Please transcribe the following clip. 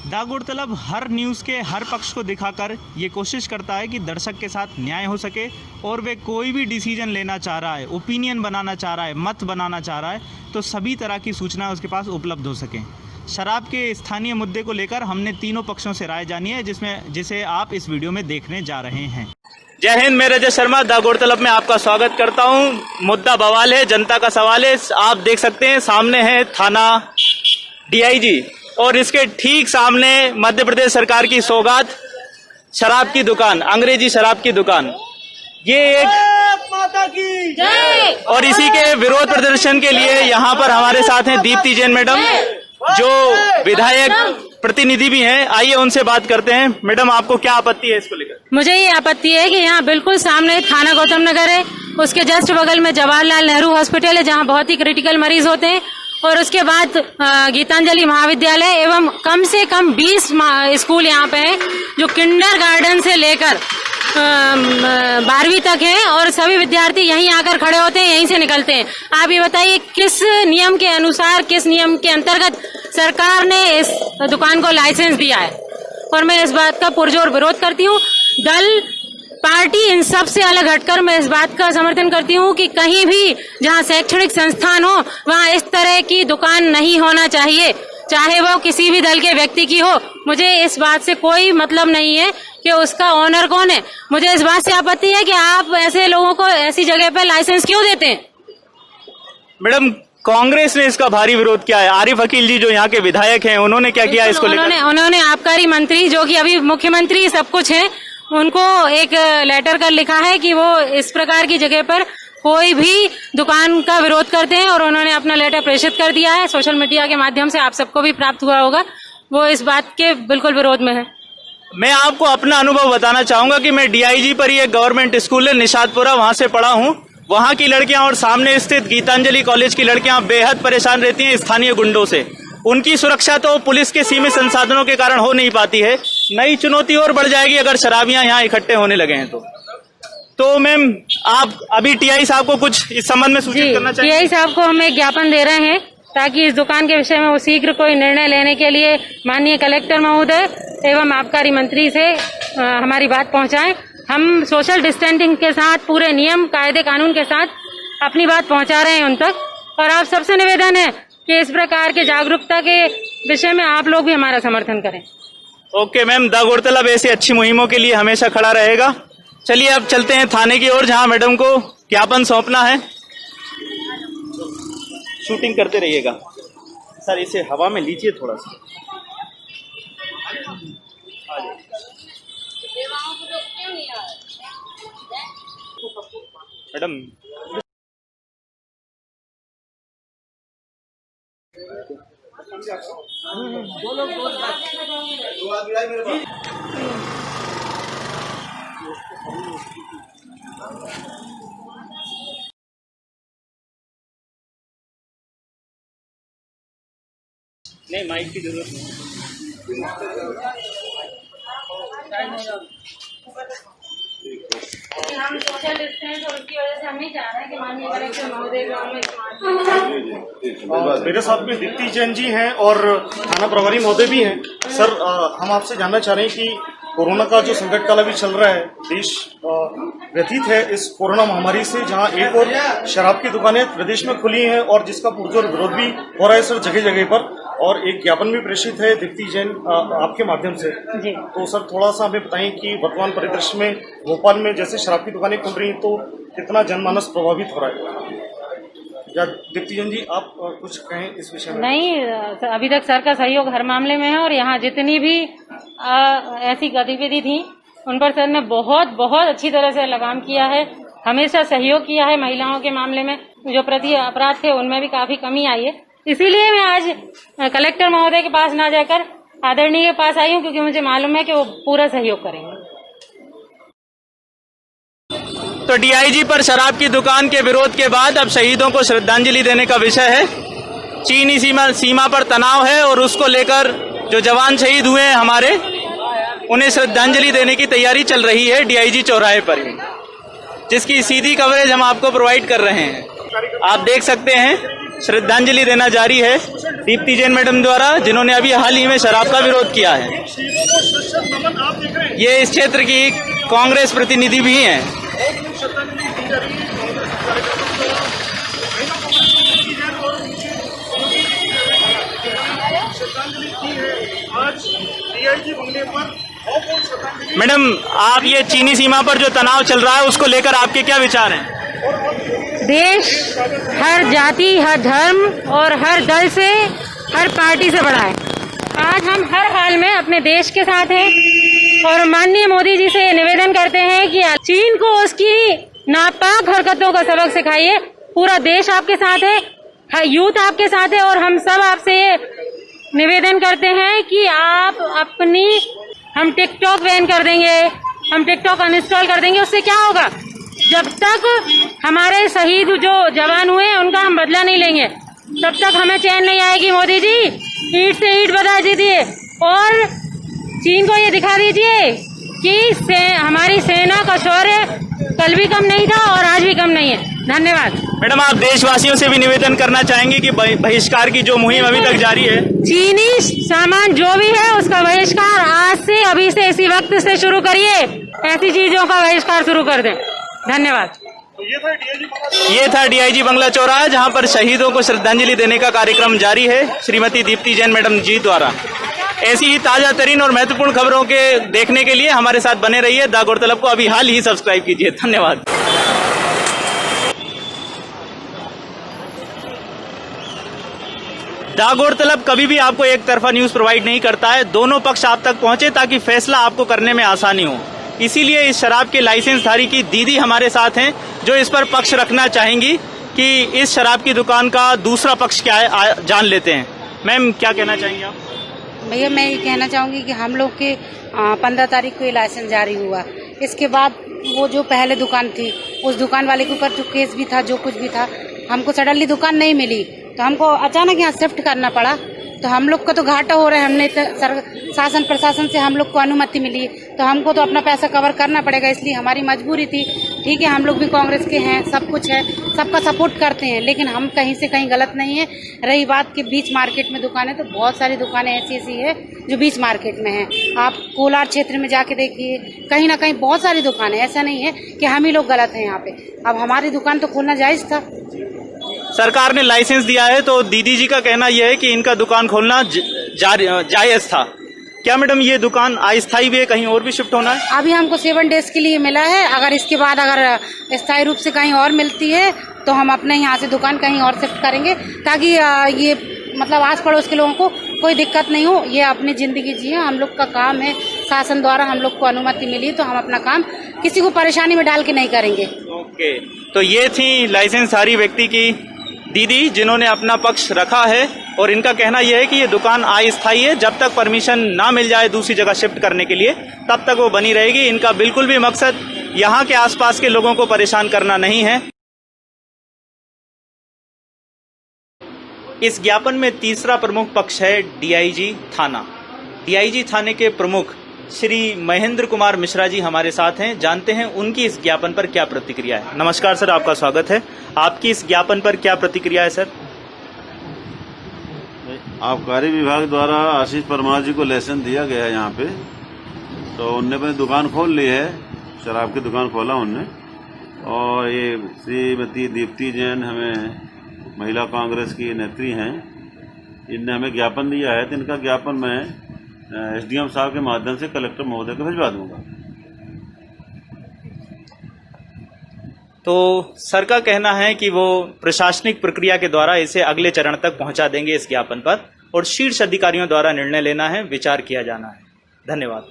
The गौरतलब हर news के हर पक्ष को दिखाकर ये कोशिश करता है कि दर्शक के साथ न्याय हो सके और वे कोई भी डिसीजन लेना चाह रहा है, ओपिनियन बनाना चाह रहा है, मत बनाना चाह रहा है, तो सभी तरह की सूचना उसके पास उपलब्ध हो सकें। शराब के स्थानीय मुद्दे को लेकर हमने तीनों पक्षों से राय जानी है, जिसे आप इस वीडियो में देखने जा रहे हैं। जय हिंद, मैं रजत शर्मा द गौरतलब में आपका स्वागत करता हूं। मुद्दा बवाल है, जनता का सवाल है। आप देख सकते हैं सामने है थाना डीआईजी और इसके ठीक सामने मध्य प्रदेश सरकार की सौगात शराब की दुकान, अंग्रेजी शराब की दुकान। ये एक माता की जय। और इसी के विरोध प्रदर्शन के लिए यहाँ पर हमारे साथ हैं दीप्ति जैन मैडम, जो विधायक प्रतिनिधि भी हैं। आइए उनसे बात करते हैं। मैडम, आपको क्या आपत्ति है इसको लेकर? मुझे ये आपत्ति है कि यहाँ बिल्कुल सामने थाना गौतम नगर है, उसके जस्ट बगल में जवाहरलाल नेहरू हॉस्पिटल है, जहाँ बहुत ही क्रिटिकल मरीज होते हैं, और उसके बाद गीतांजलि महाविद्यालय एवं कम से कम 20 स्कूल यहाँ पे हैं, जो किंडर गार्डन से लेकर 12वीं तक है, और सभी विद्यार्थी यहीं आकर खड़े होते हैं, यहीं से निकलते हैं। आप ये बताइए किस नियम के अनुसार, किस नियम के अंतर्गत सरकार ने इस दुकान को लाइसेंस दिया है? और मैं इस बात का पुरजोर विरोध करती हूँ। दल पार्टी इन सब से अलग हटकर मैं इस बात का समर्थन करती हूँ कि कहीं भी जहाँ शैक्षणिक संस्थान हो वहाँ इस तरह की दुकान नहीं होना चाहिए, चाहे वो किसी भी दल के व्यक्ति की हो। मुझे इस बात से कोई मतलब नहीं है कि उसका ओनर कौन है। मुझे इस बात से आपत्ति है कि आप ऐसे लोगों को ऐसी जगह पर लाइसेंस क्यों देते हैं? मैडम, कांग्रेस ने इसका भारी विरोध किया है। आरिफ अकील जी जो यहाँ के विधायक हैं, उन्होंने क्या किया इसको लेकर? उन्होंने आबकारी मंत्री, जो कि अभी मुख्यमंत्री सब कुछ है, उनको एक लेटर कर लिखा है कि वो इस प्रकार की जगह पर कोई भी दुकान का विरोध करते हैं, और उन्होंने अपना लेटर प्रेषित कर दिया है। सोशल मीडिया के माध्यम से आप सबको भी प्राप्त हुआ होगा। वो इस बात के बिल्कुल विरोध में है। मैं आपको अपना अनुभव बताना चाहूंगा कि मैं डीआईजी पर ही एक गवर्नमेंट स्कूल है निशातपुरा, वहां से पढ़ा हूं। वहां की लड़कियां और सामने स्थित गीतांजलि कॉलेज की लड़कियां बेहद परेशान रहती हैं स्थानीय गुंडों से। उनकी सुरक्षा तो पुलिस के सीमित संसाधनों के कारण हो नहीं पाती है। नई चुनौती और बढ़ जाएगी अगर शराबियां यहाँ इकट्ठे होने लगे हैं तो मैम, आप अभी टीआई साहब को कुछ इस संबंध में सूचित करना चाहिए? टीआई साहब को हम एक ज्ञापन दे रहे हैं ताकि इस दुकान के विषय में वो शीघ्र कोई निर्णय लेने के लिए माननीय कलेक्टर महोदय एवं आबकारी मंत्री से हमारी बात पहुंचाएं। हम सोशल डिस्टेंसिंग के साथ, पूरे नियम कायदे कानून के साथ अपनी बात पहुंचा रहे हैं उन तक, और आप सबसे निवेदन है कि इस प्रकार के जागरूकता के विषय में आप लोग भी हमारा समर्थन करें। ओके मैम, द गौरतलब ऐसी अच्छी मुहिमों के लिए हमेशा खड़ा रहेगा। चलिए अब चलते हैं थाने की ओर, जहां मैडम को ज्ञापन सौंपना है। शूटिंग करते रहिएगा। सर, इसे हवा में लीजिए थोड़ा सा। मैडम, नहीं, माइक की जरूरत नहीं। हम सोशल डिस्टेंस और उसकी वजह से हम नहीं चाह रहे कि माननीय कलेक्टर महोदय मेरे साथ में दीप्ति जैन जी हैं और थाना प्रभारी महोदय भी हैं। सर, हम आपसे जानना चाह रहे हैं कि कोरोना का जो संकट काल अभी चल रहा है, देश व्यतीत है इस कोरोना महामारी से, जहां एक और शराब की दुकानें प्रदेश में खुली हैं और जिसका पुरजोर विरोध भी हो रहा है सर जगह जगह पर, और एक ज्ञापन भी प्रेषित है दीप्ति जैन आपके माध्यम से। तो सर, थोड़ा सा हमें बताएं कि वर्तमान परिदृश्य में भोपाल में जैसे शराब की दुकानें खुल रही हैं तो कितना जनमानस प्रभावित हो रहा है? या दीप्ति जैन जी, आप कुछ कहें इस विषय में? नहीं, अभी तक सर का सहयोग हर मामले में है, और यहाँ जितनी भी ऐसी गतिविधि थी उन पर सर ने बहुत बहुत अच्छी तरह से लगाम किया है, हमेशा सहयोग किया है। महिलाओं के मामले में जो प्रति अपराध थे उनमें भी काफी कमी आई है। इसीलिए मैं आज कलेक्टर महोदय के पास ना जाकर आदरणीय के पास आई हूँ, क्योंकि मुझे मालूम है कि वो पूरा सहयोग करेंगे। तो डीआईजी पर शराब की दुकान के विरोध के बाद अब शहीदों को श्रद्धांजलि देने का विषय है। चीनी सीमा पर तनाव है और उसको लेकर जो जवान शहीद हुए हैं हमारे, उन्हें श्रद्धांजलि देने की तैयारी चल रही है डीआईजी चौराहे पर ही, जिसकी सीधी कवरेज हम आपको प्रोवाइड कर रहे हैं। आप देख सकते हैं श्रद्धांजलि देना जारी है दीप्ति जैन मैडम द्वारा, जिन्होंने अभी हाल ही में शराब का विरोध किया है। ये इस क्षेत्र की कांग्रेस प्रतिनिधि भी हैं। मैडम, आप ये चीनी सीमा पर जो तनाव चल रहा है उसको लेकर आपके क्या विचार हैं? देश हर जाति, हर धर्म और हर दल से, हर पार्टी से बड़ा है। आज हम हर हाल में अपने देश के साथ हैं और माननीय मोदी जी से निवेदन करते हैं कि चीन को उसकी नापाक हरकतों का सबक सिखाइए। पूरा देश आपके साथ है, यूथ आपके साथ है और हम सब आपसे निवेदन करते हैं कि आप हम टिकटॉक बैन कर देंगे, हम टिकटॉक अनइंस्टॉल कर देंगे। उससे क्या होगा? जब तक हमारे शहीद जो जवान हुए उनका हम बदला नहीं लेंगे तब तक हमें चैन नहीं आएगी। मोदी जी, ईंट से ईंट बजा दीजिए और चीन को ये दिखा दीजिए कि हमारी सेना का शौर्य कल भी कम नहीं था और आज भी कम नहीं है। धन्यवाद। मैडम, आप देशवासियों से भी निवेदन करना चाहेंगे कि बहिष्कार की जो मुहिम अभी तक जारी है, चीनी सामान जो भी है उसका बहिष्कार आज से, अभी से, इसी वक्त से शुरू करिए। ऐसी चीजों का बहिष्कार शुरू कर दें। धन्यवाद। ये था डीआईजी बंगला चौराहा, जहां पर शहीदों को श्रद्धांजलि देने का कार्यक्रम जारी है श्रीमती दीप्ति जैन मैडम जी द्वारा। ऐसी ही ताजा तरीन और महत्वपूर्ण खबरों के देखने के लिए हमारे साथ बने रहिए। द गौरतलब को अभी हाल ही सब्सक्राइब कीजिए। धन्यवाद। द गौरतलब कभी भी आपको एक तरफा न्यूज प्रोवाइड नहीं करता है। दोनों पक्ष आप तक पहुंचे ताकि फैसला आपको करने में आसानी हो। इसीलिए इस शराब के लाइसेंसधारी की दीदी हमारे साथ हैं, जो इस पर पक्ष रखना चाहेंगी कि इस शराब की दुकान का दूसरा पक्ष क्या है, जान लेते हैं। मैम, क्या कहना चाहेंगे आप? भैया, मैं ये कहना चाहूँगी कि हम लोग के 15 तारीख को ये लाइसेंस जारी हुआ। इसके बाद वो जो पहले दुकान थी, उस दुकान वाले के ऊपर जो केस भी था, जो कुछ भी था, हमको सडनली दुकान नहीं मिली तो हमको अचानक यहाँ शिफ्ट करना पड़ा। तो हम लोग का तो घाटा हो रहा है। हमने शासन प्रशासन से हम लोग को अनुमति मिली तो हमको तो अपना पैसा कवर करना पड़ेगा, इसलिए हमारी मजबूरी थी। ठीक है, हम लोग भी कांग्रेस के हैं, सब कुछ है, सबका सपोर्ट करते हैं, लेकिन हम कहीं से कहीं गलत नहीं है। रही बात कि बीच मार्केट में दुकानें, तो बहुत सारी दुकानें ऐसी है जो बीच मार्केट में हैं। आप कोलार क्षेत्र में जाके देखिए, कहीं ना कहीं बहुत सारी दुकानें, ऐसा नहीं है कि हम ही लोग गलत हैं यहाँ पे। अब हमारी दुकान तो खोलना जायज़ था। सरकार ने लाइसेंस दिया है तो दीदी जी का कहना यह है कि इनका दुकान खोलना जायज था। क्या मैडम, ये दुकान अस्थायी भी है, कहीं और भी शिफ्ट होना है? अभी हमको 7 डेज के लिए मिला है। अगर इसके बाद अगर स्थायी रूप से कहीं और मिलती है तो हम अपने यहाँ से दुकान कहीं और शिफ्ट करेंगे, ताकि ये मतलब आस पड़ोस के लोगों को कोई दिक्कत नहीं हो। ये अपनी ज़िंदगी जिए, हम लोग का काम है, शासन द्वारा हम लोग को अनुमति मिली तो हम अपना काम किसी को परेशानी में डाल के नहीं करेंगे। ओके, तो ये थी लाइसेंसधारी व्यक्ति की दीदी, जिन्होंने अपना पक्ष रखा है और इनका कहना यह है कि ये दुकान अस्थायी है। जब तक परमिशन ना मिल जाए दूसरी जगह शिफ्ट करने के लिए, तब तक वो बनी रहेगी। इनका बिल्कुल भी मकसद यहाँ के आसपास के लोगों को परेशान करना नहीं है। इस ज्ञापन में तीसरा प्रमुख पक्ष है डीआईजी थाना। डीआईजी थाने के प्रमुख श्री महेंद्र कुमार मिश्रा जी हमारे साथ हैं। जानते हैं उनकी इस ज्ञापन पर क्या प्रतिक्रिया है। नमस्कार सर, आपका स्वागत है। आपकी इस ज्ञापन पर क्या प्रतिक्रिया है सर? आबकारी विभाग द्वारा आशीष परमार जी को लाइसेंस दिया गया है यहाँ पे, तो उनने अपनी दुकान खोल ली है, शराब की दुकान खोला उनने। और ये श्रीमती दीप्ति जैन हमें महिला कांग्रेस की नेत्री हैं, इनने हमें ज्ञापन दिया है। तो इनका ज्ञापन मैं एसडीएम साहब के माध्यम से कलेक्टर महोदय को भिजवा दूंगा। तो सर का कहना है कि वो प्रशासनिक प्रक्रिया के द्वारा इसे अगले चरण तक पहुंचा देंगे इस ज्ञापन पर, और शीर्ष अधिकारियों द्वारा निर्णय लेना है, विचार किया जाना है। धन्यवाद।